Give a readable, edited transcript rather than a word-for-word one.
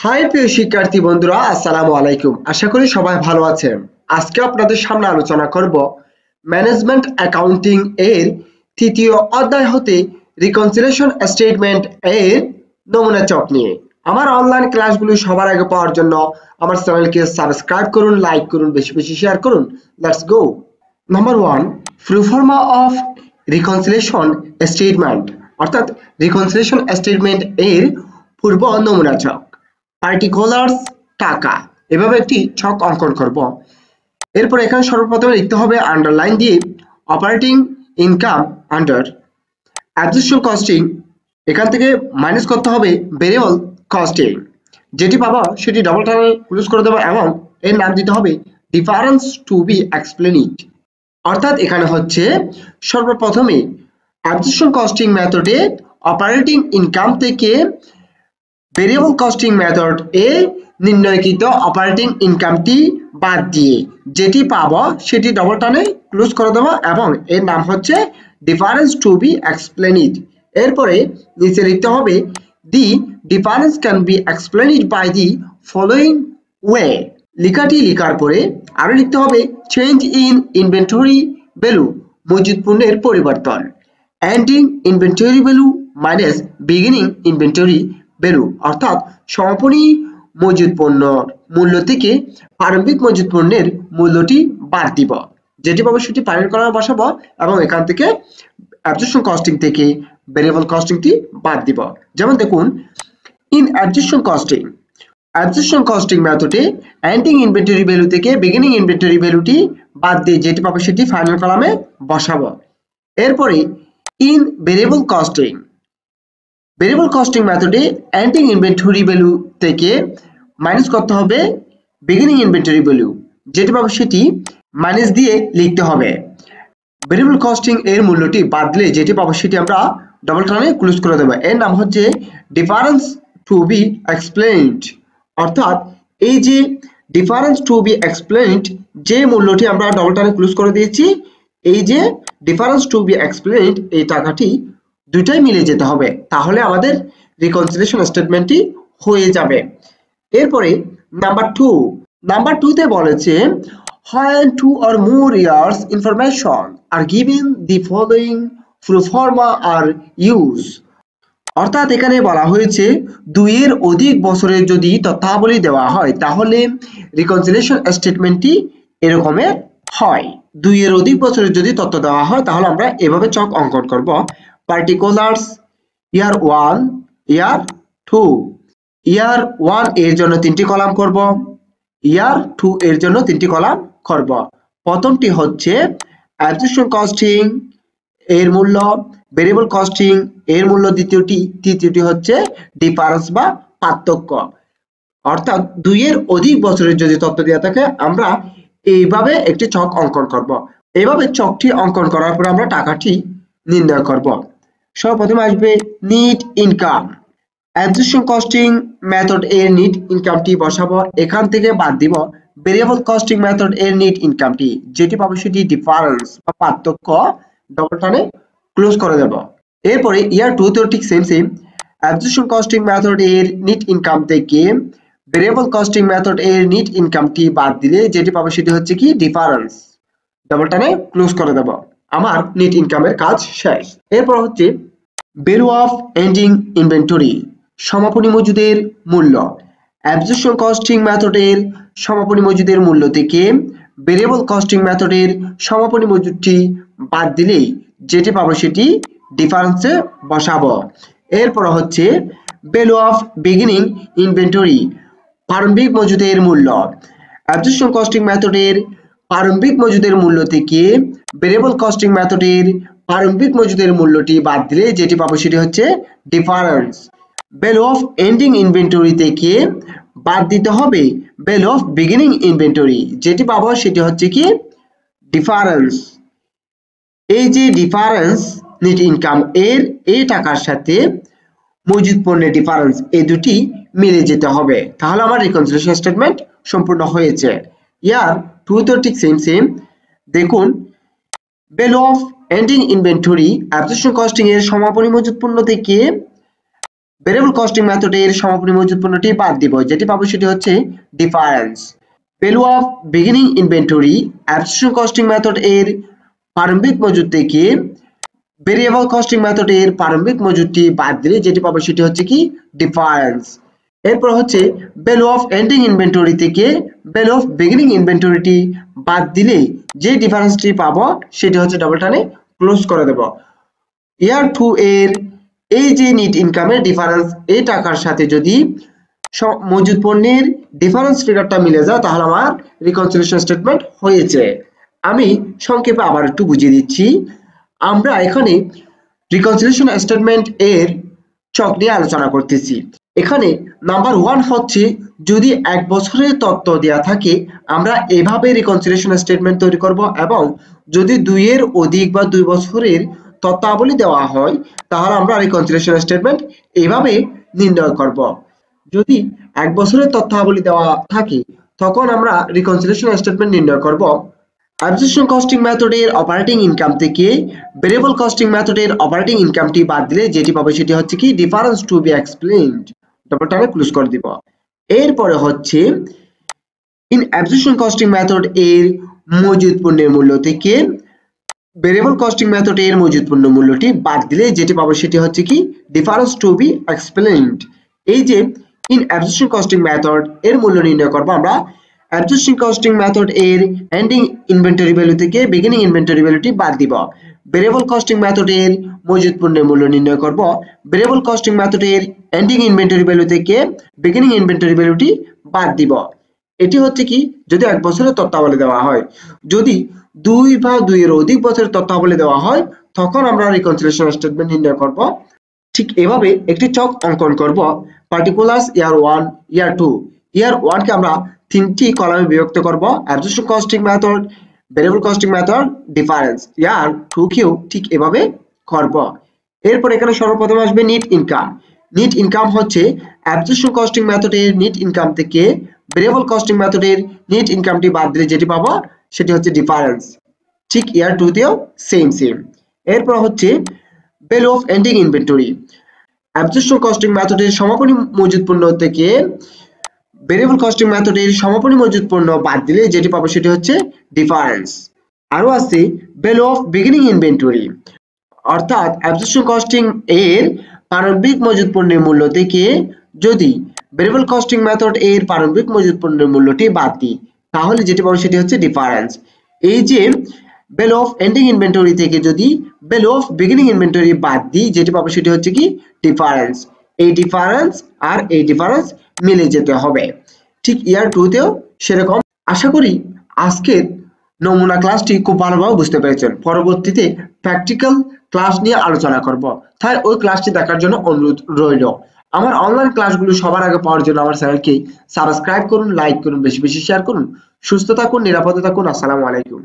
High প্রিয় শিক্ষার্থী বন্ধুরা, আসসালামু আলাইকুম। আশা করি সবাই ভালো আছেন। আজকে আপনাদের সামনে আলোচনা করব ম্যানেজমেন্ট অ্যাকাউন্টিং এর তৃতীয় অধ্যায় হতে রিকনসিলিয়েশন স্টেটমেন্ট এর নমুনা চক নিয়ে। আমার অনলাইন ক্লাসগুলো সবার আগে পাওয়ার জন্য আমার চ্যানেলকে সাবস্ক্রাইব করুন, লাইক করুন, বেশি বেশি শেয়ার করুন। Let's go. Number 1, proforma of reconciliation statement, অর্থাৎ রিকনসিলিয়েশন স্টেটমেন্ট এর পূর্ব নমুনা চক। পার্টিকুলার্স টাকা, এভাবে একটি ছক অঙ্কন করব। এরপর এখানে সর্বপ্রথমে লিখতে হবে আন্ডারলাইন দিয়ে operating income under absorption costing, এখান থেকে মাইনাস করতে হবে ভেরিয়েবল কস্টিং, যেটি পাবো সেটি ডবল টানে ক্লোজ করে দেবো এবং এর নাম দিতে হবে ডিফারেন্স টু বি এক্সপ্লেইনড। অর্থাৎ এখানে হচ্ছে সর্বপ্রথমে অ্যাবজর্পশন কস্টিং মেথডে অপারেটিং ইনকাম থেকে ভেরিয়েবল কস্টিং মেথড এ নির্ণয়কৃত অপারেটিং ইনকামটি বাদ দিয়ে যেটি পাবো সেটি ডবল টানে ক্লোজ করে দেবো এবং এর নাম হচ্ছে ডিফারেন্স টু বি এক্সপ্লেইনড। এরপরে নিচে লিখতে হবে the difference can be explained by the following way. লেখাটি লেখার পরে আরো লিখতে হবে চেঞ্জ ইন ইনভেন্টরি ভ্যালু, মজুদ পণ্যের পরিবর্তন, ending inventory value minus beginning inventory value, অর্থাৎ সমাপনী মজুদ পণ্যর মূল্য থেকে প্রারম্ভিক মজুদ পণ্যের মূল্যটি বাদ দিব, যেটি পাবো সেটি ফাইনাল কলামে বসাবো এবং এখান থেকে অ্যাবজর্পশন কস্টিং থেকে ভেরিয়েবল কস্টিংটি বাদ দিব। যেমন দেখুন, ইন অ্যাবজর্পশন কস্টিং মেথডে এন্ডিং ইনভেন্টরি ভ্যালু থেকে বিগিনিং ইনভেন্টরি ভ্যালুটি বাদ দিয়ে যেটি পাবো সেটি ফাইনাল কলামে বসাবো। এরপরে ইন ভেরিয়েবল কস্টিং মেথডে এন্ডিং ইনভেন্টরি ভ্যালু থেকে মাইনাস করতে হবে বিগিনিং ইনভেন্টরি ভ্যালু, যেটি পাবো সেটি মাইনাস দিয়ে লিখতে হবে। ভেরিয়েবল কস্টিং এর মূল্যটি বাদ দিলে যেটি পাবো সেটি আমরা ডবল টানে ক্লোজ করে দেবো। এর নাম হচ্ছে ডিফারেন্স টু বি এক্সপ্লেইনড, অর্থাৎ এই যে ডিফারেন্স টু বি এক্সপ্লেইনড যে মূল্যটি আমরা ডবল টানে ক্লোজ করে দিয়েছি, এই যে ডিফারেন্স টু বি এক্সপ্লেইনড এই টাকাটি দুটাই মিলে যেতে হবে, তাহলে আমাদের রিকনসিলিয়েশন স্টেটমেন্টটি হয়ে যাবে। এরপরে নাম্বার 2 তে বলেছে when two or more years information are given the following pro forma are used, অর্থাৎ এখানে বলা হয়েছে 2 এর অধিক বছরের যদি তথ্যাবলী দেওয়া হয় তাহলে রিকনসিলিয়েশন স্টেটমেন্টটি এরকমের হয়। 2 এর অধিক বছরের যদি তথ্য দেওয়া হয় তাহলে আমরা এভাবে চক অঙ্কন করব। পার্টিকুলার্স ইয়ার 1, ইয়ার 2, ইয়ার 1 এর জন্য 3টি কলাম করব, ইয়ার 2 এর জন্য 3টি কলাম করব। প্রথমটি হচ্ছে অ্যাবজর্পশন কস্টিং এর মূল্য, ভেরিয়েবল কস্টিং এর মূল্য তৃতীয়টি হচ্ছে ডিফারেন্স বা পার্থক্য। অর্থাৎ 2 এর অধিক বছরের যদি তথ্য দেওয়া থাকে আমরা এইভাবে একটি ছক অঙ্কন করব। এইভাবে চকটি অঙ্কন করার পর আমরা টাকাটি নির্ণয় করব। সর্বপ্রথমে আসবে NEET income, absorption costing method এর নিট ইনকামটি বসাবো, এখান থেকে বাদ দিব ভেরিয়েবল কস্টিং মেথড এর নিট ইনকামটি, যেটি পাবো সেটি ডিফারেন্স বা পার্থক্য, ডবল টানে ক্লোজ করে দেব। এরপরে ইয়ার 2 তেও ঠিক সেম অ্যাবজর্পশন কস্টিং মেথড এর নিট ইনকাম থেকে ভেরিয়েবল কস্টিং মেথড এর নিট ইনকামটি বাদ দিলে যেটি পাবো সেটি হচ্ছে কি ডিফারেন্স, ডবল টানে ক্লোজ করে দেব। আমার নিট ইনকামের কাজ শেষ। এরপর হচ্ছে ভ্যালু অফ এন্ডিং ইনভেন্টরি, সমাপনী মজুদের মূল্য, অ্যাবজর্পশন কস্টিং মেথডের সমাপনী মজুদের মূল্য থেকে ভেরিয়েবল কস্টিং মেথডের সমাপনী মজুদটি বাদ দিলেই যেটি পাবো সেটি ডিফারেন্সে বসাবো। এরপর হচ্ছে ভ্যালু অফ বিগিনিং ইনভেন্টরি, প্রারম্ভিক মজুদের মূল্য, অ্যাবজর্পশন কস্টিং মেথডের প্রারম্ভিক মজুদের মূল্য থেকে ভেরিয়েবল কস্টিং মেথডের প্রারম্ভিক মজুদের মূল্যটি বাদ দিলে যেটি পাবো সেটি হচ্ছে difference. Value of ending inventory থেকে বাদ দিতে হবে ভ্যালু অফ বিগিনিং ইনভেন্টরি, যেটি পাবো সেটি হচ্ছে কি ডিফারেন্স। এই যে ডিফারেন্স নিট ইনকাম এর এই টাকার সাথে মজুদ পণ্যের ডিফারেন্স এই দুটি মিলে যেতে হবে, তাহলে আমার রিকনসিলিয়েশন স্টেটমেন্ট সম্পূর্ণ হয়েছে। ইয়ার 2 তো ঠিক সেম দেখুন, value of ending inventory absorption costing এর সমাপনী মজুদ পণ্য থেকে ভেরিয়েবল কস্টিং মেথডের সমাপনী মজুদ পণ্যটি বাদ দিব, যেটি পাবো সেটি হচ্ছে difference. Value of beginning inventory absolute costing method এর প্রারম্ভিক মজুদ থেকে ভেরিয়েবল কস্টিং মেথডের প্রারম্ভিক মজুদটি বাদ দিলে যেটি পাবো সেটি হচ্ছে কি ডিফারেন্স। এরপর হচ্ছে ভ্যালু অফ এন্ডিং ইনভেন্টরি থেকে ভ্যালু অফ বিগিনিং ইনভেন্টরিটি বাদ দিলে যে ডিফারেন্সটি পাবো সেটি হচ্ছে ডাবল টানে ক্লোজ করে দেব। ইয়ার 2 এর এই যে নেট ইনকামের ডিফারেন্স, এই টাকার সাথে যদি মজুদ পণ্যের ডিফারেন্স ফিগারটা মিলে যায় তাহলে আমার রিকনসিলিয়েশন স্টেটমেন্ট হয়েছে। আমি সংক্ষেপে আবার একটু বুঝিয়ে দিচ্ছি। আমরা এখানে রিকনসিলিয়েশন স্টেটমেন্ট এর চক নিয়ে আলোচনা করতেছি। এখানে নাম্বার 1 হচ্ছে যদি 1 বছরের তথ্য দেওয়া থাকে আমরা এভাবে রিকনসিলিয়েশন স্টেটমেন্ট তৈরি করব, এবং যদি 2 এর অধিক বা 2 বছরের তথ্যাবলী দেওয়া হয় তাহলে আমরা রিকনসিলিয়েশন স্টেটমেন্ট এভাবে নির্ণয় করব। যদি 1 বছরের তথ্যাবলী দেওয়া থাকে তখন আমরা রিকনসিলিয়েশন স্টেটমেন্ট নির্ণয় করব অ্যাবজর্পশন কস্টিং মেথডের অপারেটিং ইনকাম থেকে ভেরিয়েবল কস্টিং মেথডের অপারেটিং ইনকামটি বাদ দিলে যেটি পাবে সেটি হচ্ছে কি difference to be explained, double টানে ক্লোজ করে দিব। এরপরে হচ্ছে ইন অ্যাবজর্পশন কস্টিং মেথড এর মজুদ পণ্যের মূল্য থেকে ভেরিয়েবল কস্টিং মেথডের মজুদ পণ্য মূল্যটি বাদ দিলে যেটি পাবো সেটি হচ্ছে কি ডিফারেন্স টু বি এক্সপ্লেইনড। এই যে ইন অ্যাবজর্পশন কস্টিং মেথড এর মূল্য নির্ণয় করব আমরা অ্যাবজর্পশন কস্টিং মেথড এর এন্ডিং ইনভেন্টরি ভ্যালু থেকে বিগিনিং ইনভেন্টরি ভ্যালুটি বাদ দিব। ভেরিয়েবল কস্টিং মেথড এর মজুদ পণ্যের মূল্য নির্ণয় করব ভেরিয়েবল কস্টিং মেথড এর এন্ডিং ইনভেন্টরি ভ্যালু থেকে বিগিনিং ইনভেন্টরি ভ্যালুটি বাদ দিব। এটি হচ্ছে কি যদি 1 বছরের তথ্যাবলী দেওয়া হয়। যদি 2 বা 2 এর অধিক বছরের তথ্যাবলী দেওয়া হয় তখন আমরা রিকনসিলিয়েশন স্টেটমেন্ট নির্ণয় করব। ঠিক এভাবে একটি চক অঙ্কন করব। পার্টিকুলার্স ইয়ার 1, ইয়ার 2। ইয়ার 1 কে আমরা 3টি কলামে বিভক্ত করব, absorption costing method, variable costing method, difference. Year 2 কেও ঠিক এভাবে করব। এরপর এখানে সর্বপ্রথম আসবে নেট ইনকাম। নেট ইনকাম হচ্ছে অ্যাবজর্পশন কস্টিং মেথডের নেট ইনকাম থেকে ভেরিয়েবল কস্টিং মেথডের নেট ইনকামটি বাদ দিলে যেটি পাবো সেটি হচ্ছে ডিফারেন্স। ঠিক ইয়ার 2 তেও সেম। এরপর হচ্ছে value of ending inventory. Absorption costing মেথডের সমাপনী মজুদ পণ্য থেকে ভেরিয়েবল কস্টিং মেথডের সমাপনী মজুদ পণ্য বাদ দিলে যেটি পাবো সেটি হচ্ছে ডিফারেন্স। আরো আছে ভ্যালু অফ বিগিনিং ইনভেন্টরি, অর্থাৎ অ্যাবজর্পশন কস্টিং এর প্রারম্ভিক মজুদ পণ্যের মূল্য থেকে যদি ভেরিয়েবল কস্টিং মেথড এর প্রারম্ভিক মজুদ পণ্যের মূল্যটি বাদ দিই তাহলে যেটি পাবো সেটি হচ্ছে ডিফারেন্স। এই যে ভ্যালু অফ এন্ডিং ইনভেন্টরি থেকে যদি ভ্যালু অফ বিগিনিং ইনভেন্টরি বাদ দিই যেটি পাবো সেটি হচ্ছে কি ডিফারেন্স। এই ডিফারেন্স আর এই ডিফারেন্স মিলে যেতে হবে। ঠিক ইয়ার 2 তেও সেরকম। আশা করি আজকের নমুনা ক্লাসটি খুব ভালোভাবে বুঝতে পেরেছেন। পরবর্তীতে প্র্যাকটিক্যাল ক্লাস নিয়ে আলোচনা করব, তাই ওই ক্লাসটি দেখার জন্য অনুরোধ রইল। আমার অনলাইন ক্লাসগুলো সবার আগে পাওয়ার জন্য আমার চ্যানেলকে সাবস্ক্রাইব করুন, লাইক করুন, বেশি বেশি শেয়ার করুন। সুস্থ থাকুন, নিরাপদে থাকুন। আসসালামু আলাইকুম।